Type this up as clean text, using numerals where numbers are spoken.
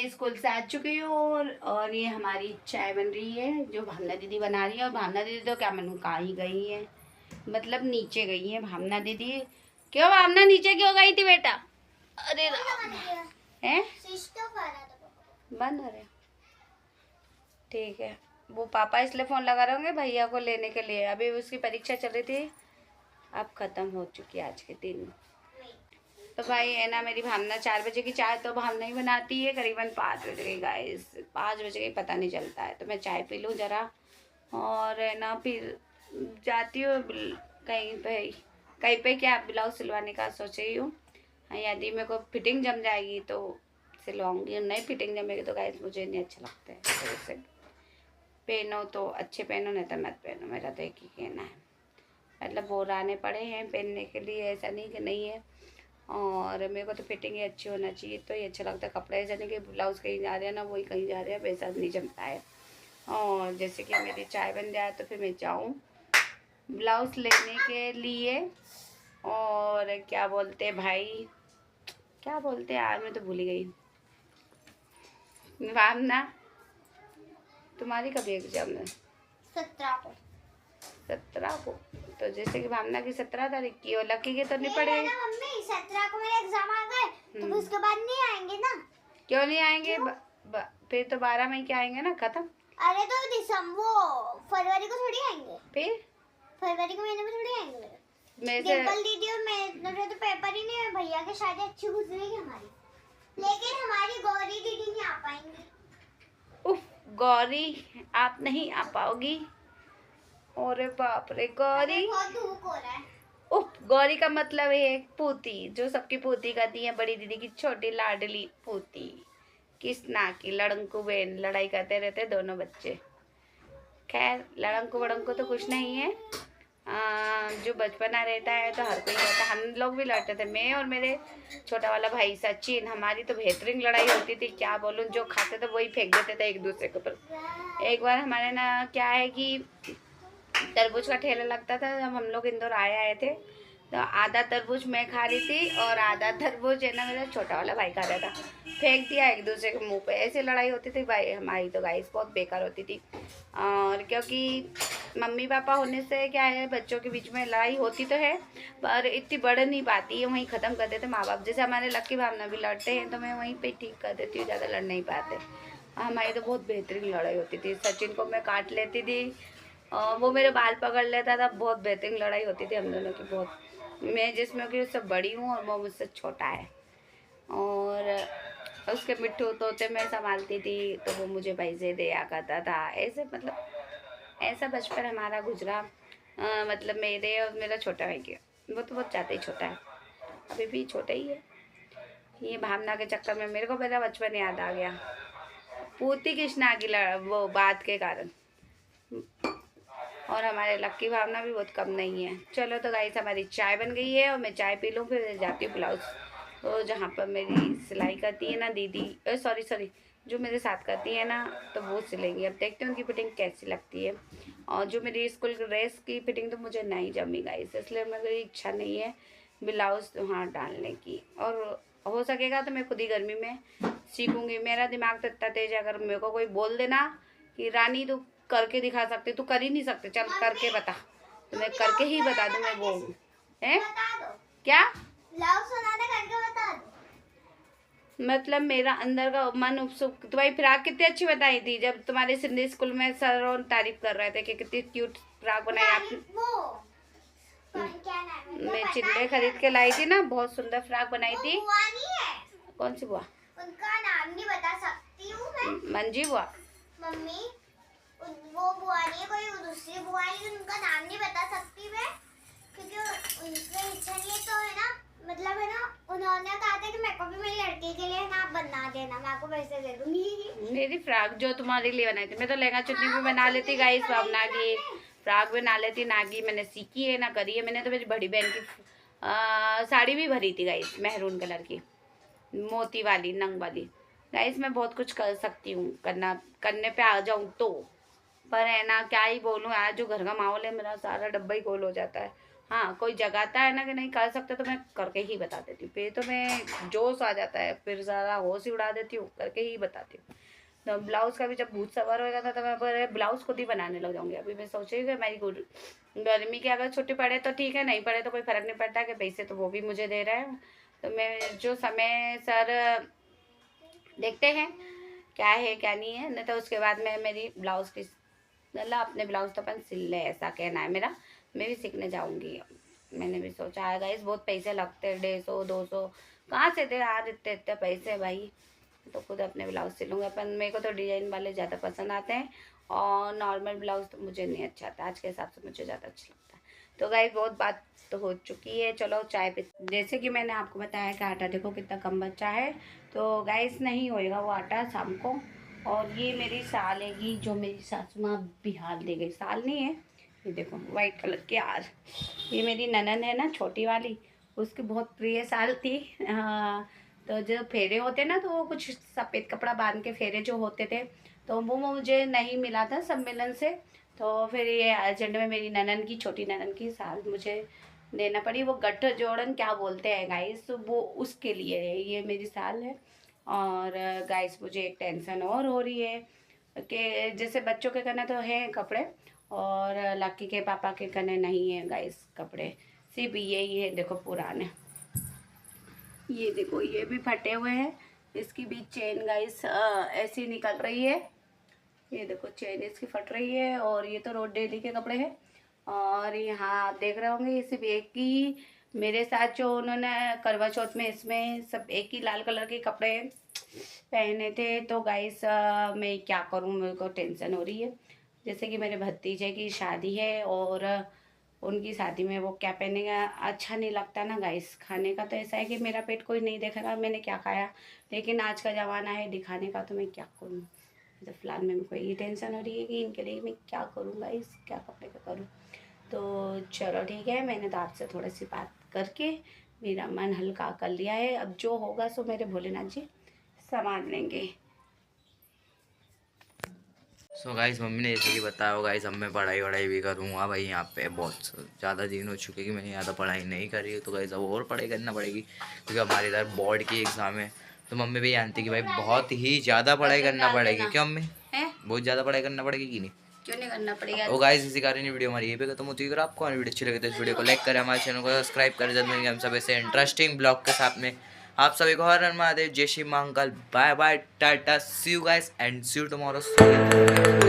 मैं स्कूल से आ चुकी हूँ और ये हमारी चाय बन रही है जो भावना दीदी बना रही है। और भावना दीदी तो क्या मालूम कहाँ ही गई है, मतलब नीचे गई है भावना दीदी। क्यों भावना नीचे क्यों गई थी बेटा? अरे है बंद हो रहे, ठीक है। वो पापा इसलिए फ़ोन लगा रहे होंगे भैया को लेने के लिए। अभी उसकी परीक्षा चल रही थी, अब ख़त्म हो चुकी है आज के दिन। तो भाई है ना, मेरी भावना 4 बजे की चाय तो भावना ही बनाती है, करीबन 5 बज गई गाइस, 5 बज गई पता नहीं चलता है। तो मैं चाय पी लूँ ज़रा और है ना फिर जाती हूँ कहीं पे क्या ब्लाउज सिलवाने का सोच रही हूँ। यदि मेरे को फिटिंग जम जाएगी तो सिलवाऊँगी, नहीं फिटिंग जमेगी तो गाइस मुझे नहीं अच्छा लगता है। तो इससे पहनो तो अच्छे पहनो, नहीं तो मत पहनो, मेरा तो एक ही कहना है। मतलब बोराने पड़े हैं पहनने के लिए, ऐसा नहीं कि नहीं है। और मेरे को तो फिटिंग ही अच्छी होना चाहिए तो ये अच्छा लगता है। कपड़े ऐसा नहीं कि ब्लाउज़ कहीं जा रहे हैं ना वही कहीं जा रहे हैं, वैसा नहीं जमता है। और जैसे कि मेरी चाय बन जाए तो फिर मैं जाऊँ ब्लाउज़ लेने के लिए। और क्या बोलते भाई, क्या बोलते यार, मैं तो भूल ही गई। भावना तुम्हारी कब एग्जाम है? 17 को। 17 को? तो जैसे कि भावना की 17 तारीख की और लकी के तो नहीं पड़े मम्मी 17 को मेरे एग्जाम आ गए तो फिर उसके बाद नहीं आएंगे ना। क्यों नहीं आएंगे? फिर तो 12 मई के आएंगे ना, खत्म। अरे तो दिसंबर फरवरी को थोड़ी आएंगे, फिर फरवरी के महीने में थोड़ी आएंगे। मेरे डिम्पल दीदी और मेरे तो पेपर ही नहीं है, भैया की शादी अच्छी गुजरेगी हमारी, लेकिन हमारी गौरी दीदी नहीं आ पाएंगी। उफ, गौरी आप नहीं आ पाओगी? अरे बाप रे गौरी, बहुत धूप हो रहा है। उफ, गौरी का मतलब है पूती, जो सबकी पूती करती है, बड़ी दीदी की छोटी लाडली पूती। किसना की लड़ंकू बहन, लड़ाई करते रहते दोनों बच्चे। खैर लड़ंकू वड़ंकू तो कुछ नहीं है। जो बचपना रहता है तो हर कोई रहता है। हम लोग भी लड़ते थे, मैं और मेरे छोटा वाला भाई सचिन, हमारी तो बेहतरीन लड़ाई होती थी। क्या बोलूं, जो खाते थे वही फेंक देते थे एक दूसरे के ऊपर। एक बार हमारे ना क्या है कि तरबूज का ठेला लगता था जब हम लोग इंदौर आए थे। तो आधा तरबूज मैं खा रही थी और आधा तरबूज है ना मेरा छोटा वाला भाई खा रहा था। फेंक दिया एक दूसरे के मुंह पे, ऐसी लड़ाई होती थी भाई हमारी तो गाइस, बहुत बेकार होती थी। और क्योंकि मम्मी पापा होने से क्या है, बच्चों के बीच में लड़ाई होती तो है पर इतनी बढ़ नहीं पाती है, वहीं ख़त्म कर देते माँ बाप। जैसे हमारे लक्की भावना भी लड़ते हैं तो मैं वहीं पे ठीक कर देती हूँ, ज़्यादा लड़ नहीं पाते। हमारी तो बहुत बेहतरीन लड़ाई होती थी, सचिन को मैं काट लेती थी और वो मेरे बाल पकड़ लेता था। बहुत बेहतरीन लड़ाई होती थी हम दोनों की बहुत। मैं जिसमें कि उससे बड़ी हूँ और वो मुझसे छोटा है। और उसके मिट्टू तोते मैं संभालती थी तो वो मुझे पैसे दिया करता था। ऐसे मतलब ऐसा बचपन हमारा गुजरा। मतलब मेरे और मेरा छोटा भाई के, वो तो बहुत ज़्यादा ही छोटा है, अभी भी छोटा ही है। ये भावना के चक्कर में मेरे को मेरा बचपन याद आ गया, पूती कृष्णा की वो बात के कारण। और हमारे लक्की भावना भी बहुत कम नहीं है। चलो तो गाइस हमारी चाय बन गई है और मैं चाय पी लूँ फिर जाती हूँ ब्लाउज तो जहाँ पर मेरी सिलाई करती है ना दीदी, सॉरी जो मेरे साथ करती है ना तो वो सिलेंगी। अब देखते हैं उनकी फिटिंग कैसी लगती है। और जो मेरी स्कूल ड्रेस की फिटिंग तो मुझे नहीं जमी गाइस, इसलिए मेरी इच्छा नहीं है ब्लाउज वहाँ डालने की। और हो सकेगा तो मैं खुद ही गर्मी में सीखूँगी। मेरा दिमाग तो इतना तेज है, अगर मेरे को कोई बोल देना कि रानी तू करके दिखा सकते, तू कर ही नहीं सकते, चल करके बता, तो मैं करके ही बता दूँ। मैं वो है क्या मतलब मेरा अंदर का मन उत्सुक। तुम्हारी फ्राक कितनी अच्छी बताई थी जब तुम्हारे सिंधी स्कूल में सर तारीफ कर रहे थे कि कितनी क्यूट फ्राक बनाई आपने। मैं चिल्ले खरीद के लाई थी ना, बहुत सुंदर फ्राक बनाई थी। कौन सी बुआ? उनका नाम नहीं बता सकती हूँ मैं। मंजी बुआ? मम्मी वो बुआ नहीं है, कोई दूसरी बुआ है, उनका नाम नहीं बता सकती मैं क्योंकि उनकी इच्छा नहीं है। तो है ना, मतलब है ना, उन्होंने कहा था कि मेरे को भी मेरी लड़की के लिए ना बना देना, मैं आपको पैसे दे दूंगी। मेरी फ्राक जो तुम्हारे लिए बनाई थी, मैं तो लहंगा चुन्नी भी बना लेती गाइस, भावना की फ्राक बना लेती, नागी मैंने सीखी है ना करी है मैंने। तो मेरी बड़ी बहन की साड़ी भी भरी थी गाइस, महरून कलर की मोती वाली नंग वाली। गाइस मैं बहुत कुछ कर सकती हूँ, करने पे आ जाऊँ तो। पर है ना क्या ही बोलूँ यार, जो घर का माहौल है मेरा सारा डब्बा ही गोल हो जाता है। हाँ कोई जगाता है ना कि नहीं कर सकते तो मैं करके ही बता देती हूँ। फिर तो मैं जोश आ जाता है, फिर ज़्यादा होश ही उड़ा देती हूँ, करके ही बताती हूँ। तो ब्लाउज़ का भी जब भूत सवार होएगा था तो मैं पर ब्लाउज़ खुद ही बनाने लग जाऊँगी। अभी मैं सोच रही हूँ कि मेरी गर्मी की अगर छुट्टी पड़े तो ठीक है, नहीं पड़े तो कोई फ़र्क नहीं पड़ता कि पैसे तो वो भी मुझे दे रहे हैं। तो मैं जो समय सर देखते हैं क्या है क्या नहीं है, नहीं तो उसके बाद में मेरी ब्लाउज़ की मतलब अपने ब्लाउज़ तो अपन सिल ले, ऐसा कहना है मेरा। मैं भी सीखने जाऊँगी। मैंने भी सोचा है गाइस, बहुत पैसे लगते हैं, 150 200 कहाँ से दे यार इतने इतने पैसे भाई। तो खुद अपने ब्लाउज सिलूँगी अपन। मेरे को तो डिजाइन वाले ज़्यादा पसंद आते हैं और नॉर्मल ब्लाउज तो मुझे नहीं अच्छा आता, आज के हिसाब से मुझे ज़्यादा अच्छा लगता है। तो गाइस बहुत बात तो हो चुकी है, चलो चाय पे। जैसे कि मैंने आपको बताया कि आटा देखो कितना कम बचा है, तो गाइस नहीं होएगा वो आटा शाम को। और ये मेरी साल हैगी जो मेरी सासू माँ बिहार दे गई, साल नहीं है, ये देखो वाइट कलर की यार, ये मेरी ननन है ना छोटी वाली, उसकी बहुत प्रिय साल थी। तो जो फेरे होते ना तो वो कुछ सफ़ेद कपड़ा बांध के फेरे जो होते थे, तो वो मुझे नहीं मिला था सम्मेलन से। तो फिर ये अर्जेंट में मेरी ननन की, छोटी ननन की साल मुझे देना पड़ी। वो गठ जोड़न क्या बोलते हैं गाइस, वो उसके लिए है, ये मेरी साल है। और गाइस मुझे एक टेंशन और हो रही है कि जैसे बच्चों के करने तो हैं कपड़े और लक्की के पापा के करने नहीं है गाइस कपड़े, सिर्फ यही है देखो पुराने। ये देखो ये भी फटे हुए हैं, इसकी भी चेन गाइस ऐसी निकल रही है। ये देखो चेन इसकी फट रही है और ये तो रोज डेली के कपड़े हैं। और यहाँ आप देख रहे होंगे ये सिर्फ एक ही, मेरे साथ जो उन्होंने करवा चौथ में इसमें सब एक ही लाल कलर के कपड़े पहने थे। तो गाइस मैं क्या करूँ, मेरे को टेंशन हो रही है। जैसे कि मेरे भतीजे की शादी है और उनकी शादी में वो क्या पहनेगा, अच्छा नहीं लगता ना गाइस। खाने का तो ऐसा है कि मेरा पेट कोई नहीं देखेगा मैंने क्या खाया, लेकिन आज का ज़माना है दिखाने का, तो मैं क्या करूँ। तो फिलहाल मेरे को ये टेंशन हो रही है कि इनके लिए मैं क्या करूँ गाइस, क्या कपड़े का करूँ। तो चलो ठीक है, मैंने तो आपसे थोड़ी सी बात करके मेरा मन हल्का कर लिया है। अब जो होगा सो मेरे भोलेनाथ जी संभाल लेंगे। सो गाइस मम्मी ने जैसे कि बताया हो गाइस, अब मैं पढ़ाई वढ़ाई भी करूँगा भाई। यहाँ पे बहुत ज़्यादा दिन हो चुके कि मैंने ज़्यादा पढ़ाई नहीं करी है, तो गाइस अब और पढ़ाई करना पड़ेगी क्योंकि हमारे इधर बोर्ड की एग्ज़ाम है। तो मम्मी भी जानती कि भाई बहुत ही ज़्यादा पढ़ाई करना पड़ेगी। क्या मम्मी बहुत ज़्यादा पढ़ाई करना पड़ेगी कि नहीं? क्यों नहीं करना पड़ेगा। वो गाइस इसी कारण वीडियो हमारी यहीं पे खत्म होती है। अगर आपको हमारी वीडियो अच्छी लगे तो इस वीडियो को लाइक करें, हमारे चैनल को सब्सक्राइब करें। जल्द मिलेंगे हम सब ऐसे इंटरेस्टिंग ब्लॉग के साथ में। आप सभी को हर हर महादेव, जय Shri Mahakal, bye bye, tata, see you guys and see you tomorrow.